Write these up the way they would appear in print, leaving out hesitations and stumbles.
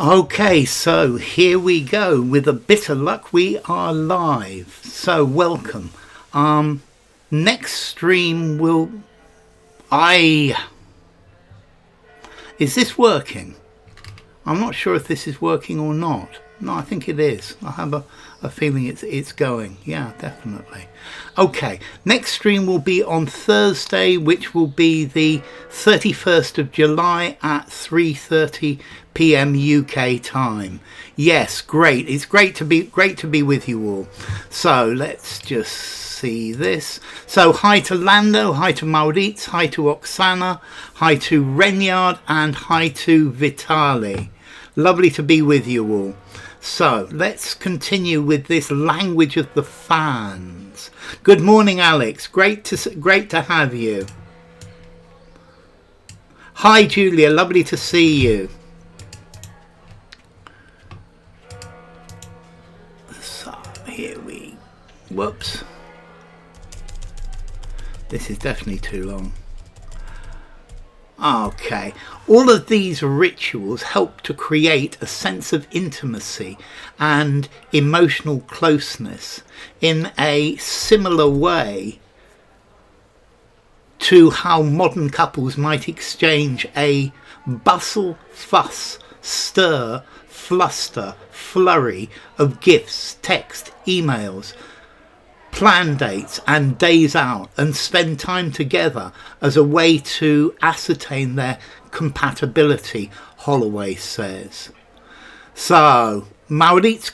Okay, so here we go. With a bit of luck, we are live. So welcome. Next stream will... Is this working? I'm not sure if this is working or not. No, I think it is. I have a feeling it's going. Yeah, definitely. Okay, next stream will be on Thursday, which will be the 31st of July at 3:30 p.m. UK time. Yes, great. It's great to be with you all. So let's just see this. So hi to Lando, hi to Maurits, hi to Oksana, hi to Renyard, and hi to Vitali. Lovely to be with you all. So let's continue with this language of the fans. Good morning, Alex. Great to have you. Hi, Julia. Lovely to see you. So here we... Whoops. This is definitely too long. Okay, all of these rituals help to create a sense of intimacy and emotional closeness in a similar way to how modern couples might exchange a bustle, fuss, stir, fluster, flurry of gifts, text, emails, plan dates and days out, and spend time together as a way to ascertain their compatibility, Holloway says. So, Maurits,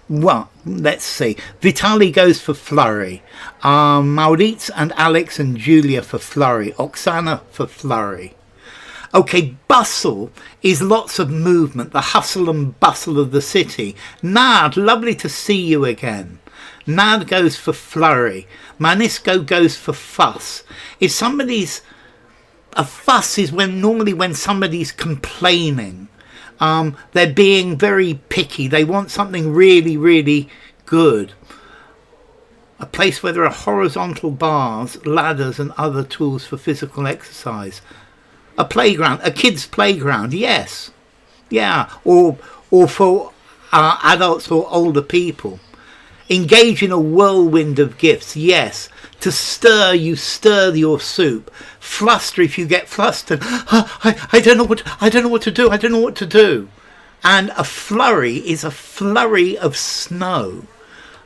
well, let's see. Vitali goes for flurry. Maurits and Alex and Julia for flurry. Oksana for flurry. Okay, bustle is lots of movement, the hustle and bustle of the city. Nad, lovely to see you again. Nad goes for flurry. Manisco goes for fuss. If somebody's... A fuss is normally when somebody's complaining. They're being very picky. They want something really, really good. A place where there are horizontal bars, ladders and other tools for physical exercise. A playground, a kid's playground, yes. Yeah, or for adults or older people. Engage in a whirlwind of gifts, yes. To stir, you stir your soup. Fluster, if you get flustered. I don't know what to do. I don't know what to do. And a flurry is a flurry of snow.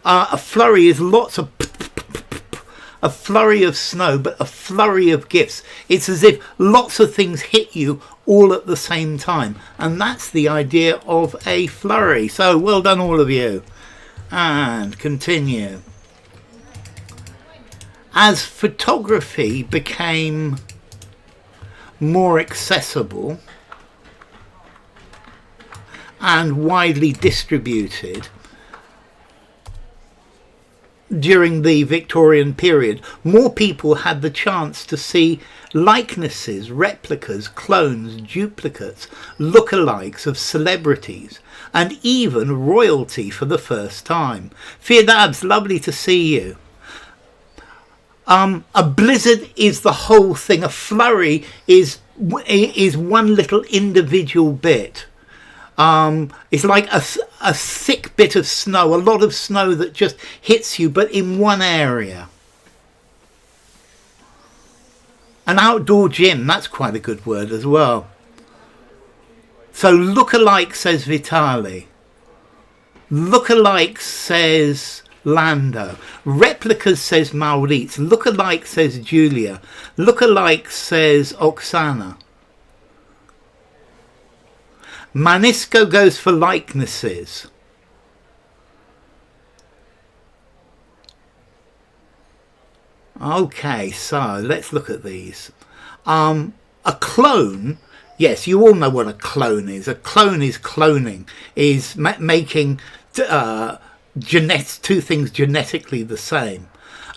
A flurry is lots of... A flurry of snow, but a flurry of gifts. It's as if lots of things hit you all at the same time. And that's the idea of a flurry. So well done, all of you. And continue. As photography became more accessible and widely distributed during the Victorian period, more people had the chance to see likenesses, replicas, clones, duplicates, lookalikes of celebrities, and even royalty for the first time. Firdabs, lovely to see you. A blizzard is the whole thing. A flurry is one little individual bit. It's like a thick bit of snow, a lot of snow that just hits you, but in one area. An outdoor gym, that's quite a good word as well. So look-alike, says Vitali. Look-alike, says Lando. Replicas, says Maurits. Look-alike, says Julia. Look-alike, says Oksana. Manisco goes for likenesses. Okay, so let's look at these. A clone, yes, you all know what a clone is. A clone is cloning, is making two things genetically the same.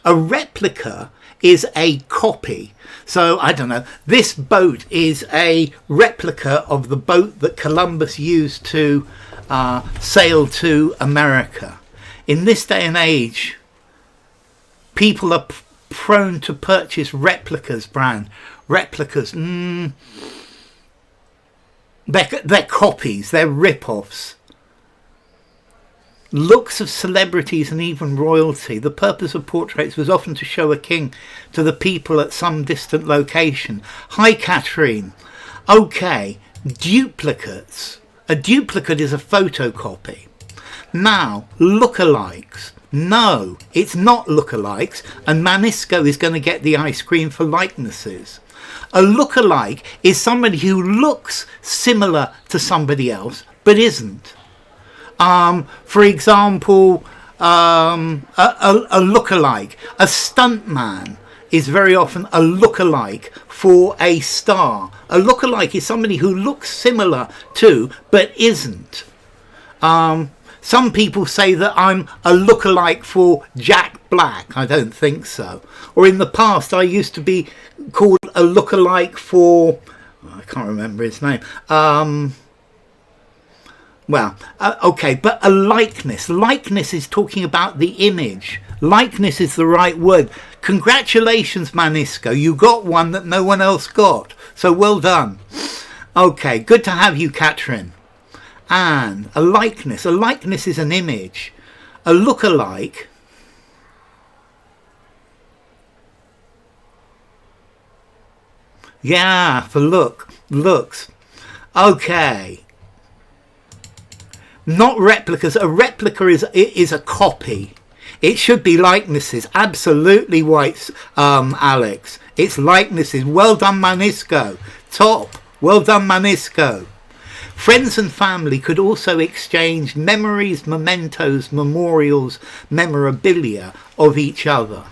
A replica is a copy. So, I don't know, this boat is a replica of the boat that Columbus used to sail to America. In this day and age, people are prone to purchase replicas, replicas. They're copies, they're rip-offs. Looks of celebrities and even royalty. The purpose of portraits was often to show a king to the people at some distant location. Hi, Catherine. Okay, duplicates. A duplicate is a photocopy. Now, lookalikes. No, it's not lookalikes, and Manisco is going to get the ice cream for likenesses. A lookalike is somebody who looks similar to somebody else, but isn't. For example, a lookalike. A stuntman is very often a lookalike for a star. A lookalike is somebody who looks similar to, but isn't. Some people say that I'm a lookalike for Jack Black. I don't think so. Or in the past, I used to be called a lookalike for... I can't remember his name. Okay, but a likeness. Likeness is talking about the image. Likeness is the right word. Congratulations, Manisco. You got one that no one else got. So well done. Okay, good to have you, Catherine. And a likeness. A likeness is an image. A lookalike. Yeah, for looks. Okay. Not replicas. A replica is a copy. It should be likenesses. Absolutely right, Alex. It's likenesses. Well done, Manisco. Top. Well done, Manisco. Friends and family could also exchange memories, mementos, memorials, memorabilia of each other.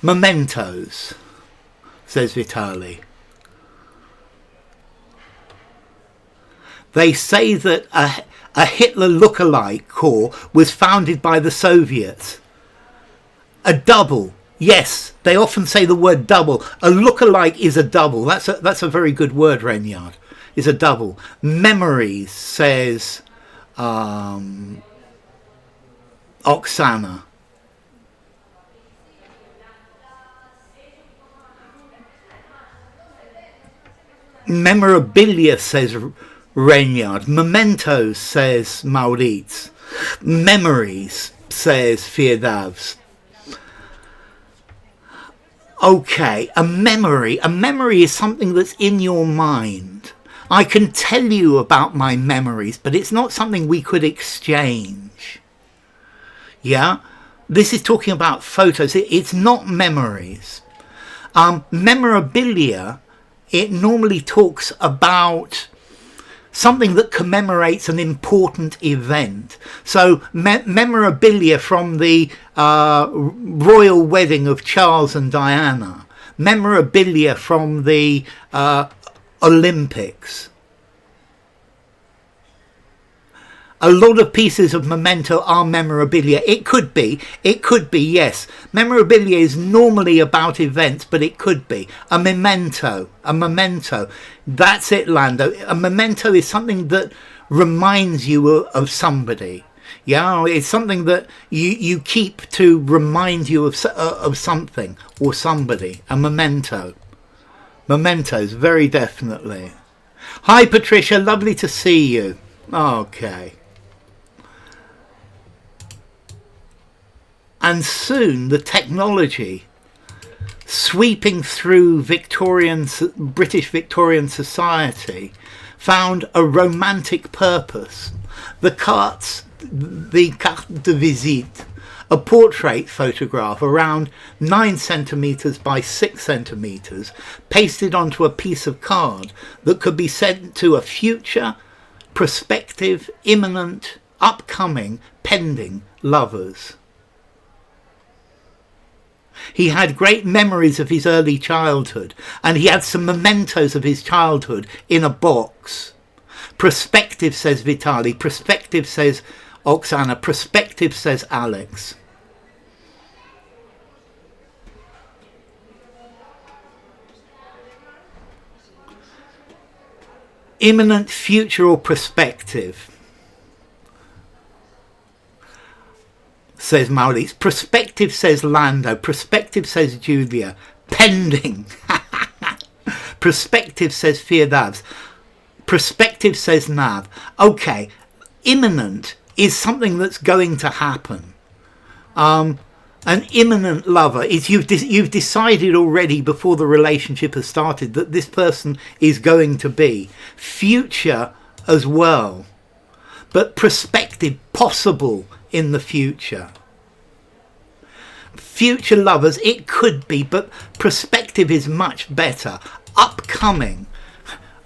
Mementos, says Vitali. They say that a Hitler lookalike corps was founded by the Soviets. A double. Yes, they often say the word double. A lookalike is a double. That's a very good word, Renyard. Is a double. Memories, says Oksana. Memorabilia, says Renyard. Mementos, says Maurits. Memories, says Firdavs. Okay, a memory is something that's in your mind. I can tell you about my memories, but it's not something we could exchange. Yeah? This is talking about photos. It's not memories. Memorabilia, it normally talks about something that commemorates an important event. So memorabilia from the royal wedding of Charles and Diana. Memorabilia from the Olympics. A lot of pieces of memento are memorabilia. It could be, yes. Memorabilia is normally about events, but it could be. A memento. That's it, Lando. A memento is something that reminds you of somebody. Yeah, it's something that you keep to remind you of something or somebody. A memento. Mementos, very definitely. Hi, Patricia. Lovely to see you. Okay. And soon the technology sweeping through British Victorian society found a romantic purpose. The carte de visite, a portrait photograph around 9 centimetres by 6 centimetres, pasted onto a piece of card that could be sent to a future, prospective, imminent, upcoming, pending lovers. He had great memories of his early childhood, and he had some mementos of his childhood in a box. Prospective, says Vitali. Prospective, says Oksana. Prospective, says Alex. Imminent, future, or prospective, says Maurice. Prospective, says Lando. Prospective, says Julia. Pending. Prospective, says Firdavs. Prospective, says Nav. Okay, imminent is something that's going to happen. An imminent lover is you've decided already before the relationship has started that this person is going to be. Future as well, but prospective, possible in the future. Future lovers, it could be, but prospective is much better. Upcoming,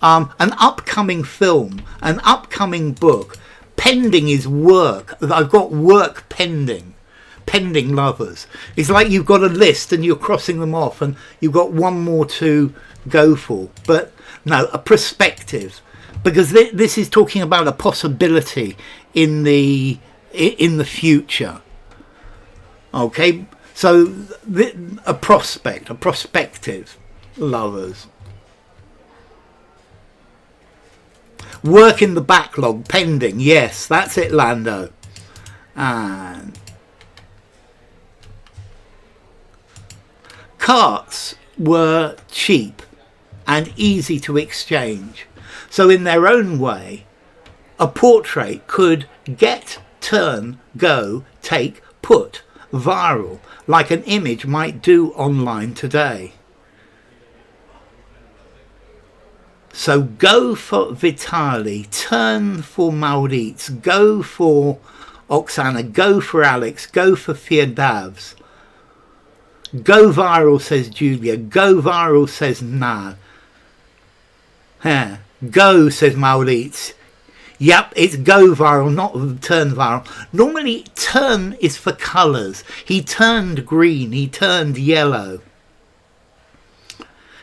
an upcoming film, an upcoming book. Pending is work. I've got work pending. Pending lovers. It's like you've got a list and you're crossing them off and you've got one more to go for. But no, a prospective, because this is talking about a possibility in the future. Okay, so a prospective lovers. Work in the backlog, pending. Yes, that's it, Lando. And carts were cheap and easy to exchange. So in their own way, a portrait could get, turn, go, take, put, viral, like an image might do online today. So go for Vitaly, turn for Maurits, go for Oksana, go for Alex, go for Firdavs. Go viral, says Julia. Go viral, says Nad. Go, says Maurits. Yep, it's go viral, not turn viral. Normally, turn is for colours. He turned green, he turned yellow.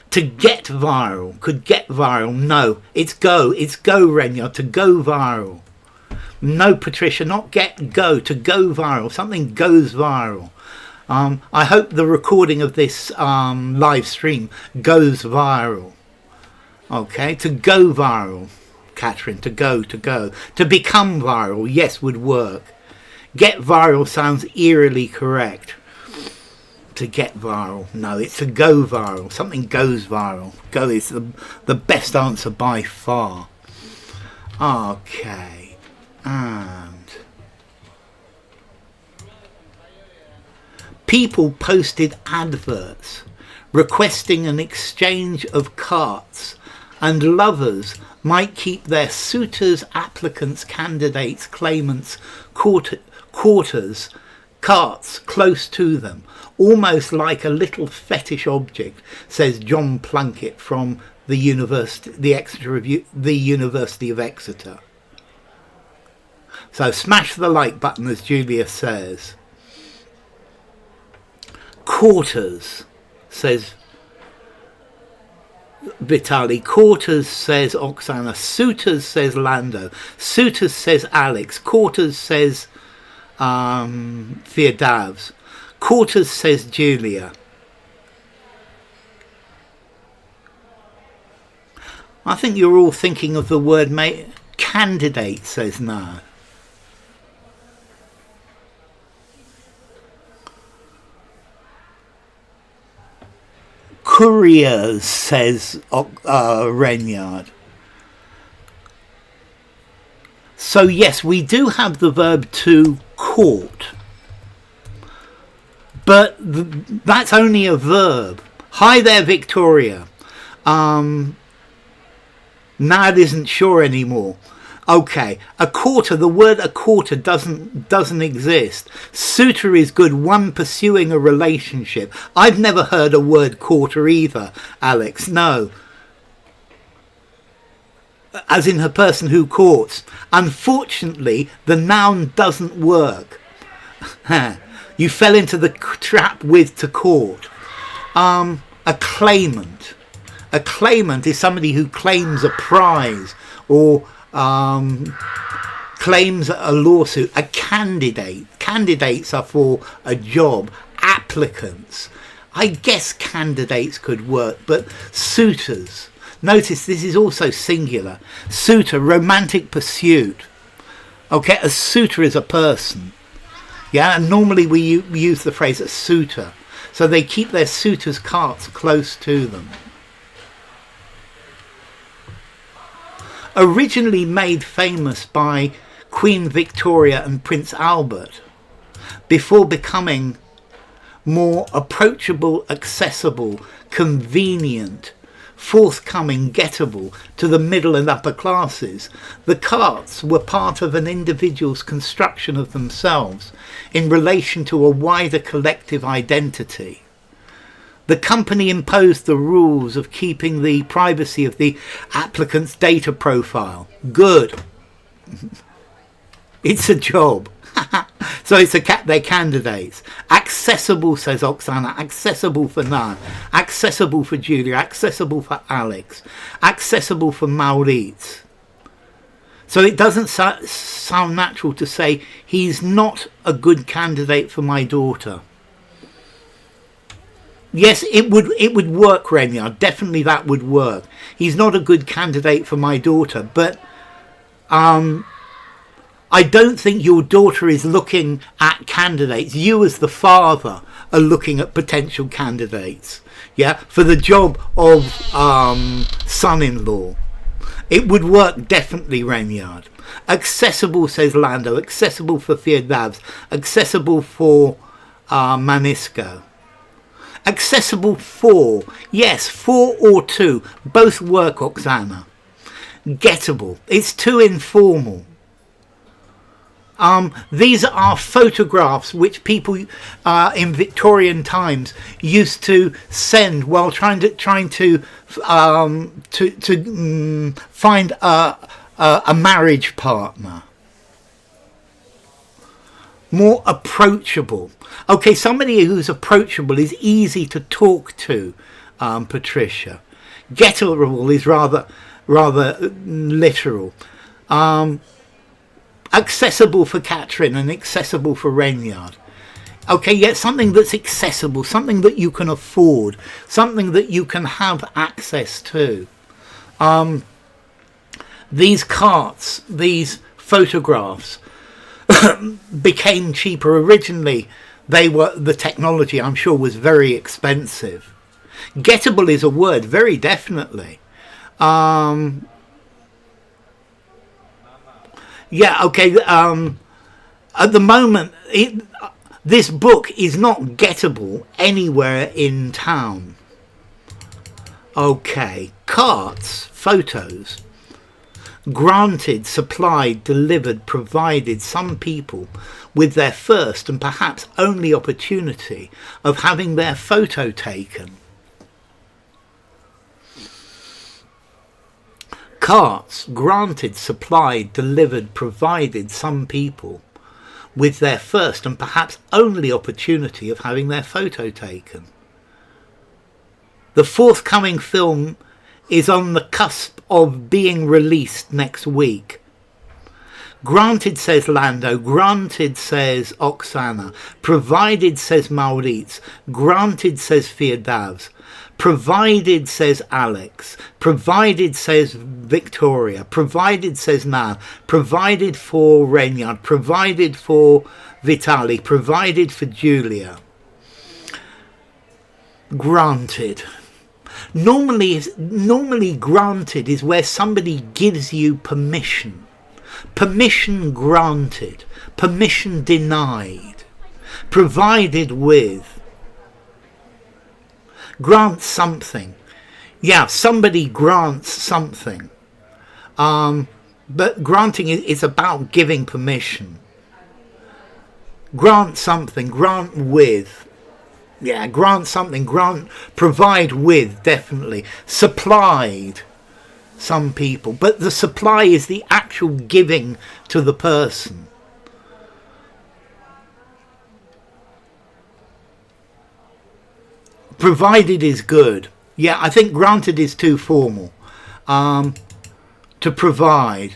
To get viral, could get viral. No, it's go, Renya, to go viral. No, Patricia, not get, go, to go viral. Something goes viral. I hope the recording of this live stream goes viral. Okay, to go viral, Catherine, to go. To become viral, yes, would work. Get viral sounds eerily correct. To get viral, no, it's to go viral. Something goes viral. Go is the best answer by far. Okay, and people posted adverts requesting an exchange of carts, and lovers might keep their suitors, applicants, candidates, claimants, quarters, carts close to them, almost like a little fetish object, says John Plunkett from the University of Exeter. So smash the like button, as Julia says. Quarters, says Vitaly. Quarters, says Oksana. Suitors, says Lando. Suitors, says Alex. Quarters, says Firdavs. Quarters, says Julia. I think you're all thinking of the word candidate, says No. Couriers, says Renyard. So yes, we do have the verb to court, but that's only a verb. Hi there, Victoria. Nad isn't sure anymore. Okay, a quarter, the word a quarter doesn't exist. Suitor is good, one pursuing a relationship. I've never heard a word quarter either, Alex, no. As in a person who courts. Unfortunately, the noun doesn't work. You fell into the trap with to court. A claimant. A claimant is somebody who claims a prize or claims a lawsuit. A candidate. Candidates are for a job. Applicants. I guess candidates could work, but suitors. Notice this is also singular. Suitor, romantic pursuit. Okay, a suitor is a person. Yeah, and normally we use the phrase a suitor. So they keep their suitors' carts close to them. originally made famous by Queen Victoria and Prince Albert, before becoming more approachable, accessible, convenient, forthcoming, gettable to the middle and upper classes. The carts were part of an individual's construction of themselves in relation to a wider collective identity. The company imposed the rules of keeping the privacy of the applicant's data profile. Good. It's a job. So it's they're candidates. Accessible, says Oksana. Accessible for Nan. Accessible for Julia. Accessible for Alex. Accessible for Maurits. So it doesn't sound natural to say he's not a good candidate for my daughter. Yes, it would work, Renya. Definitely that would work. He's not a good candidate for my daughter, but I don't think your daughter is looking at candidates. You as the father are looking at potential candidates, yeah, for the job of son-in-law. It would work definitely, Renyard. Accessible, says Lando. Accessible for Firdavs. Accessible for Manisco. Accessible for, yes, 4 or 2. Both work, Oksana. Gettable. It's too informal. These are photographs which people in Victorian times used to send while trying to find a marriage partner. More approachable. Okay, somebody who's approachable is easy to talk to, Patricia. Gettable is rather literal. Accessible for Catherine and accessible for Renyard. Okay, yeah, something that's accessible, something that you can afford, something that you can have access to. These carts, these photographs became cheaper. Originally, the technology, I'm sure, was very expensive. Gettable is a word, very definitely. Yeah, okay, at the moment, this book is not gettable anywhere in town. Okay, carts, photos. Granted, supplied, delivered, provided some people with their first and perhaps only opportunity of having their photo taken. Carts, granted, supplied, delivered, provided some people with their first and perhaps only opportunity of having their photo taken. The forthcoming film is on the cusp of being released next week. Granted, says Lando. Granted, says Oksana. Provided, says Maurits. Granted, says Firdavs. Provided, says Alex. Provided, says Victoria. Provided, says Nan. Provided for Renyard. Provided for Vitali. Provided for Julia. Granted. Normally granted is where somebody gives you permission. Permission granted. Permission denied. Provided with. Grant something. Yeah, somebody grants something. But granting is about giving permission. Grant something. Grant with. Yeah, grant something. Grant. Provide with, definitely. Supplied some people. But the supply is the actual giving to the person. Provided is good. Yeah, I think granted is too formal. To provide.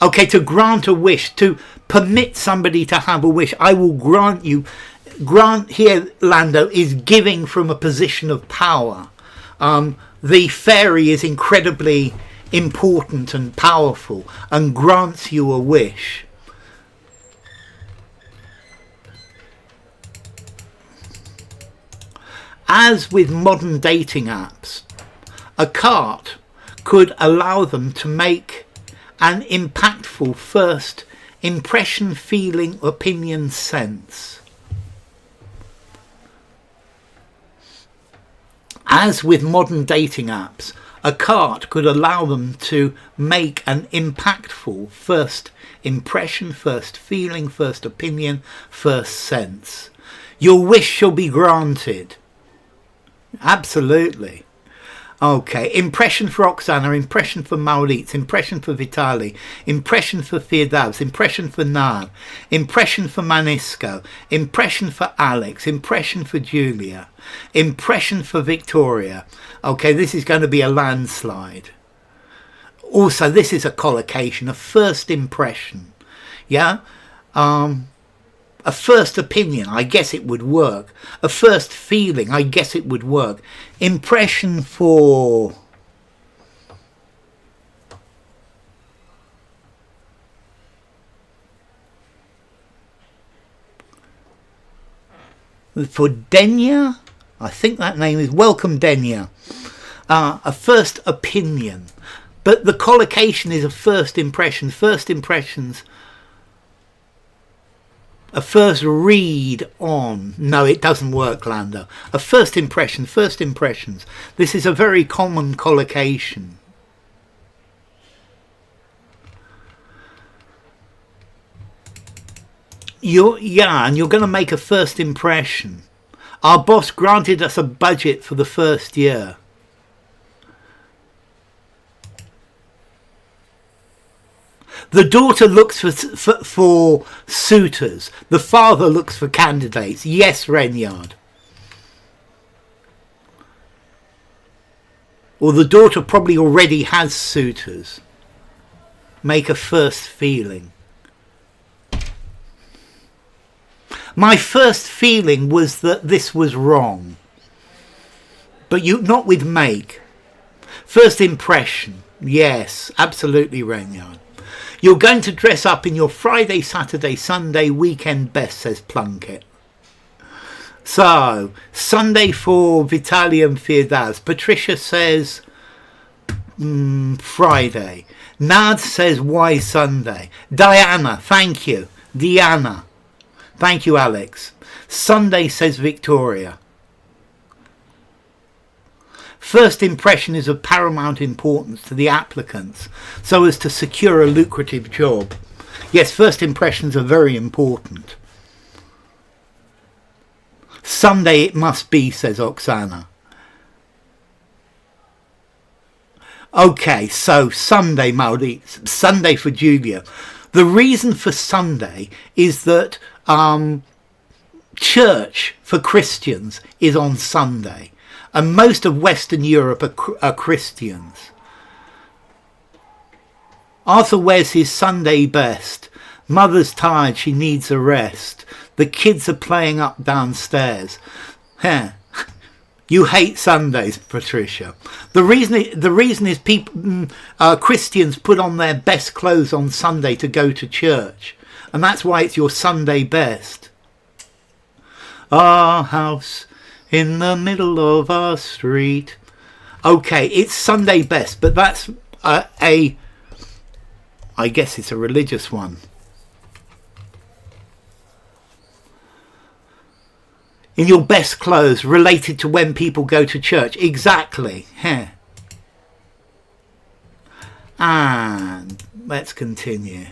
Okay, to grant a wish. To permit somebody to have a wish. I will grant you. Grant here, Lando, is giving from a position of power. The fairy is incredibly important and powerful and grants you a wish. As with modern dating apps, a cart could allow them to make an impactful first impression, feeling, opinion, sense. As with modern dating apps, a card could allow them to make an impactful first impression, first feeling, first opinion, first sense. Your wish shall be granted. Absolutely. Okay, impression for Oksana, impression for Maurits, impression for Vitali, impression for Firdavs, impression for Nan, impression for Manisco, impression for Alex, impression for Julia, impression for Victoria. Okay, this is going to be a landslide. Also, this is a collocation, a first impression. Yeah? A first opinion, I guess it would work. A first feeling, I guess it would work. Impression for... for Denya? I think that name is... Welcome, Denya. A first opinion. But the collocation is a first impression. First impressions... a first read on. No, it doesn't work, Lando. A first impression, first impressions. This is a very common collocation. And you're going to make a first impression. Our boss granted us a budget for the first year. The daughter looks for suitors. The father looks for candidates. Yes, Renyard. Or the daughter probably already has suitors. Make a first feeling. My first feeling was that this was wrong. But not with make. First impression. Yes, absolutely, Renyard. You're going to dress up in your Friday, Saturday, Sunday weekend best, says Plunkett. So, Sunday for Vitaly and Firdaz. Patricia says Friday. Nad says why Sunday. Diana, thank you. Diana. Thank you, Alex. Sunday, says Victoria. First impression is of paramount importance to the applicants so as to secure a lucrative job. Yes, first impressions are very important. Sunday it must be, says Oksana. Okay, so Sunday, Maurits, Sunday for Julia. The reason for Sunday is that church for Christians is on Sunday. And most of Western Europe are Christians. Arthur wears his Sunday best. Mother's tired, she needs a rest. The kids are playing up downstairs. You hate Sundays, Patricia. The reason is people, Christians put on their best clothes on Sunday to go to church. And that's why it's your Sunday best. Our house in the middle of our street. Okay, it's Sunday best, but that's I guess it's a religious one. In your best clothes, related to when people go to church. Exactly. And let's continue.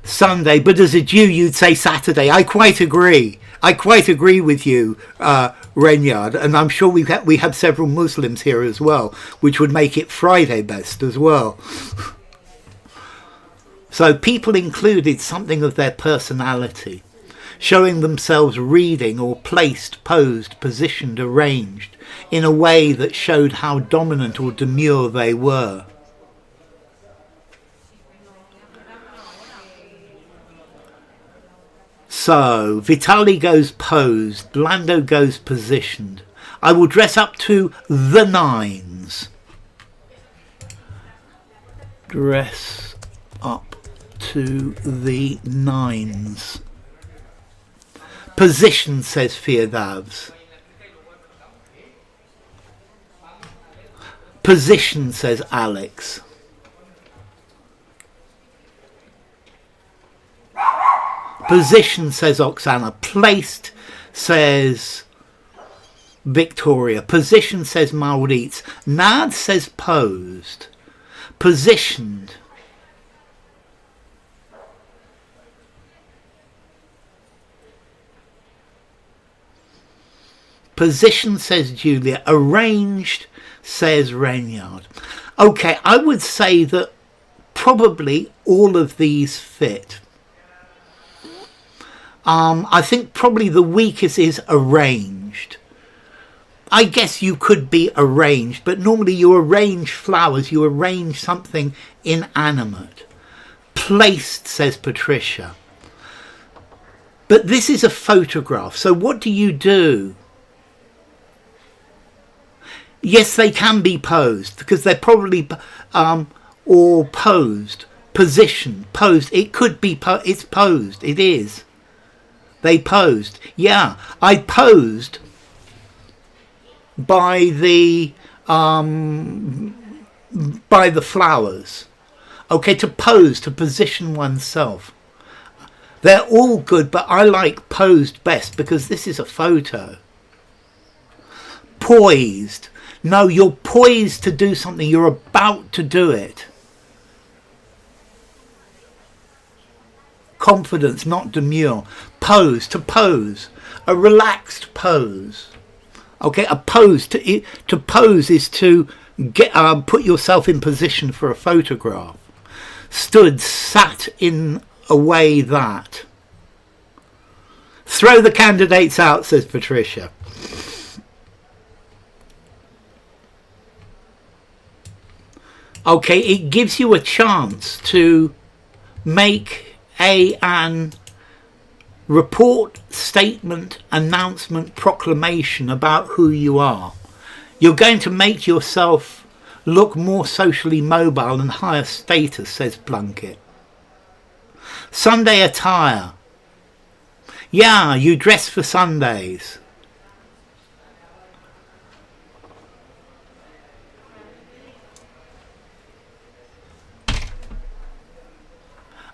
Sunday, but as a Jew you'd say Saturday. I quite agree. I quite agree with you, Renyard, and I'm sure we have several Muslims here as well, which would make it Friday best as well. So people included something of their personality, showing themselves reading or placed, posed, positioned, arranged, in a way that showed how dominant or demure they were. So, Vitali goes posed, Blando goes positioned. I will dress up to the nines. Dress up to the nines. Position, says Firdavs. Position, says Alex. Position, says Oksana. Placed, says Victoria. Position, says Maurits. Nad says posed. Positioned. Position, says Julia. Arranged, says Reynard. Okay, I would say that probably all of these fit. I think probably the weakest is arranged. I guess you could be arranged, but normally you arrange flowers, you arrange something inanimate. Placed, says Patricia. But this is a photograph, so what do you do? Yes, they can be posed, because they're probably, or posed, position, posed. It could be, it's posed, it is. They posed. Yeah, I posed by the flowers. Okay, to pose, to position oneself. They're all good, but I like posed best because this is a photo. Poised. No, you're poised to do something. You're about to do it. Confidence, not demure. Pose, to pose. A relaxed pose. Okay, a pose. To pose is to get put yourself in position for a photograph. Stood, sat in a way that. Throw the candidates out, says Patricia. Okay, it gives you a chance to make an report, statement, announcement, proclamation about who you are. You're going to make yourself look more socially mobile and higher status, says Plunkett. Sunday attire. Yeah, you dress for Sundays.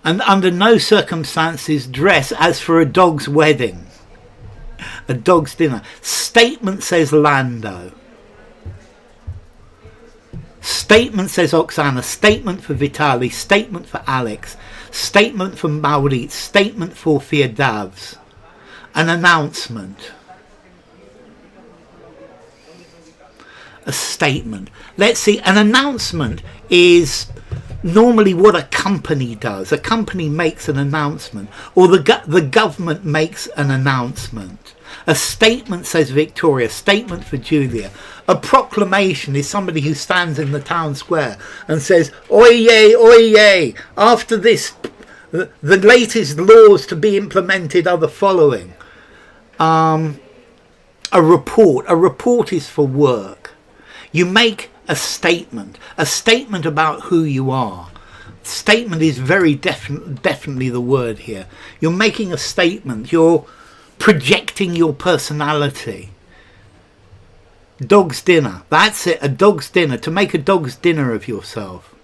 And under no circumstances dress as for a dog's wedding. A dog's dinner. Statement, says Lando. Statement, says Oksana. Statement for Vitali. Statement for Alex. Statement for Maurits. Statement for Firdavs. An announcement. A statement. Let's see. An announcement is normally what a company does. A company makes an announcement, or the government makes an announcement. A statement, says Victoria. Statement for Julia. A proclamation is somebody who stands in the town square and says, "Oyez, oyez, after this, the latest laws to be implemented are the following." A report. A report is for work. You make a statement about who you are. Statement is very definitely the word here. You're making a statement. You're projecting your personality. Dog's dinner. That's it. A dog's dinner. To make a dog's dinner of yourself.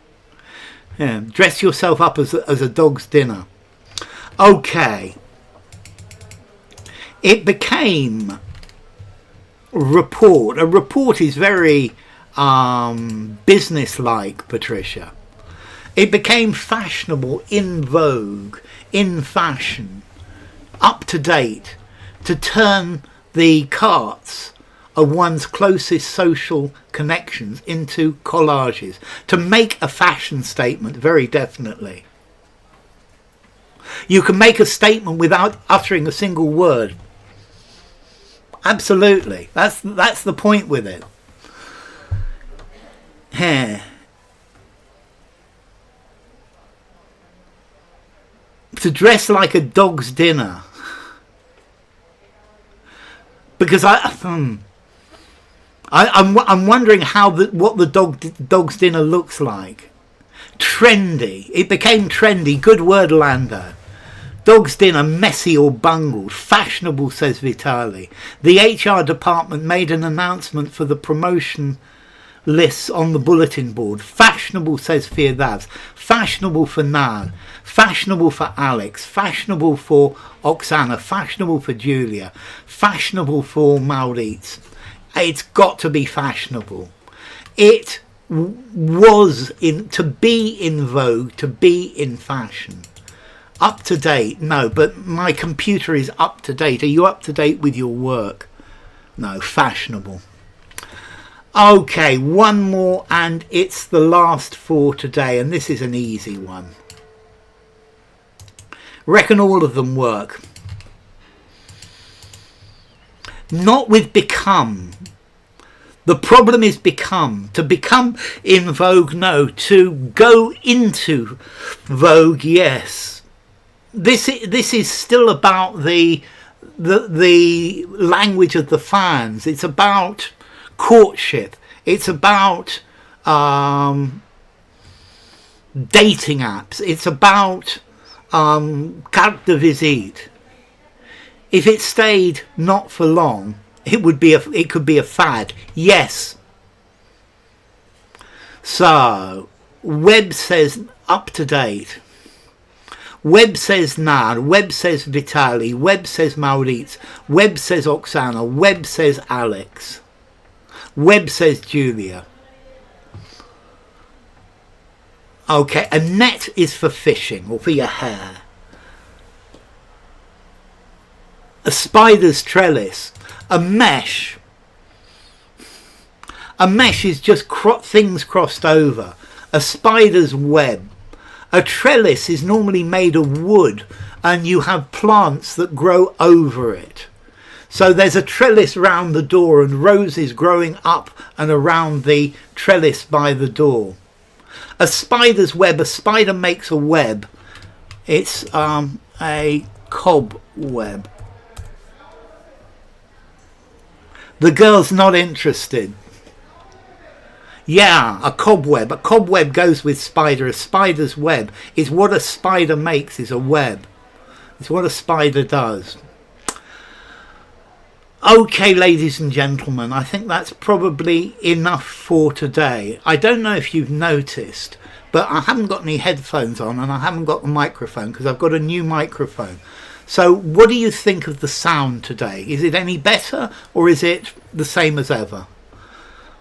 Yeah. Dress yourself up as a dog's dinner. Okay. It became report. A report is very business-like, Patricia. It became fashionable, in vogue, in fashion, up to date, to turn the carts of one's closest social connections into collages, to make a fashion statement, very definitely. You can make a statement without uttering a single word. Absolutely. That's the point with it. Here. To dress like a dog's dinner. Because I'm wondering what the dog's dinner looks like. Trendy. It became trendy. Good word, Lando. Dog's dinner, messy or bungled. Fashionable, says Vitali. The HR department made an announcement for the promotion lists on the bulletin board. Fashionable, says Firdavs. Fashionable for Nan. Fashionable for Alex. Fashionable for Oksana. Fashionable for Julia. Fashionable for Maurits. It's got to be fashionable. It was to be in vogue, to be in fashion. Up to date? No, but my computer is up to date. Are you up to date with your work? No, fashionable. Okay, one more, and it's the last for today, and this is an easy one. Reckon all of them work. Not with become. The problem is become. To become in vogue, no. To go into vogue, yes. This is still about the language of the fans. It's about courtship. It's about dating apps. It's about carte de visite. If it stayed not for long, it could be a fad. Yes. So Webb says up to date. Webb says Nan. Webb says Vitali. Webb says Maurits. Webb says Oksana. Webb says Alex. Webb says Julia. Okay, a net is for fishing or for your hair. A spider's trellis. A mesh. A mesh is just things crossed over. A spider's web. A trellis is normally made of wood and you have plants that grow over it. So there's a trellis round the door and roses growing up and around the trellis by the door. A spider's web. A spider makes a web. It's a cobweb. The girl's not interested. Yeah, a cobweb. A cobweb goes with spider. A spider's web is what a spider makes, is a web. It's what a spider does. Okay, ladies and gentlemen, I think that's probably enough for today. I don't know if you've noticed, but I haven't got any headphones on and I haven't got the microphone because I've got a new microphone. So what do you think of the sound today? Is it any better or is it the same as ever?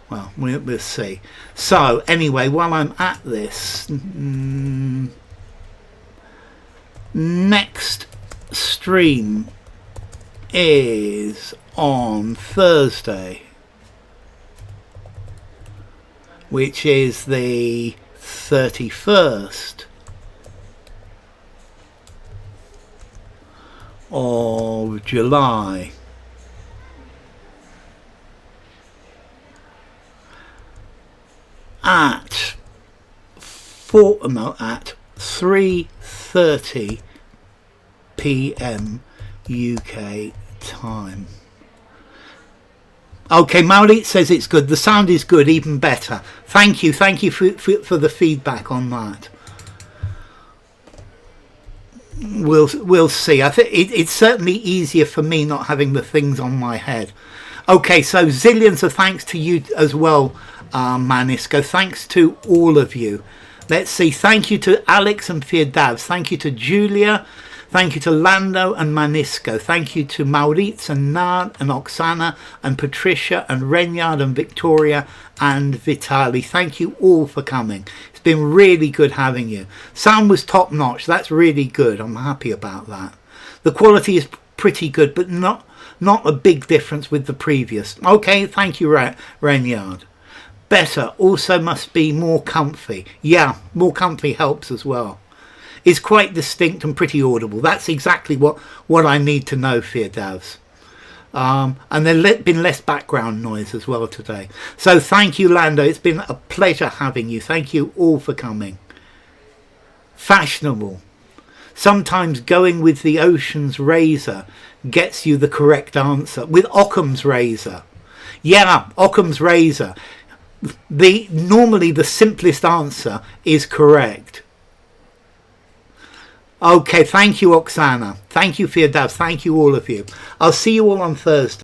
Well, we'll see. So anyway, while I'm at this, next stream is on Thursday, which is the 31st of July. At 3:30 p.m. UK time. Okay, Maurit says it's good. The sound is good, even better. Thank you for the feedback on that. We'll see. I think it's certainly easier for me not having the things on my head. Okay, so zillions of thanks to you as well, Manisco. Thanks to all of you. Let's see. Thank you to Alex and Firdavs. Thank you to Julia. Thank you to Lando and Manisco. Thank you to Maurits and Nan and Oksana and Patricia and Renyard and Victoria and Vitali. Thank you all for coming. It's been really good having you. Sound was top notch. That's really good. I'm happy about that. The quality is pretty good, but not a big difference with the previous. Okay, thank you, Renyard. Better also must be more comfy. Yeah, more comfy helps as well. It's quite distinct and pretty audible. That's exactly what I need to know, Firdavs. And there's been less background noise as well today. So thank you, Lando. It's been a pleasure having you. Thank you all for coming. Fashionable. Sometimes going with the ocean's razor gets you the correct answer. With Occam's razor. Yeah, Occam's razor. Normally the simplest answer is correct. Okay, thank you, Oksana. Thank you, Firdavs. Thank you, all of you. I'll see you all on Thursday.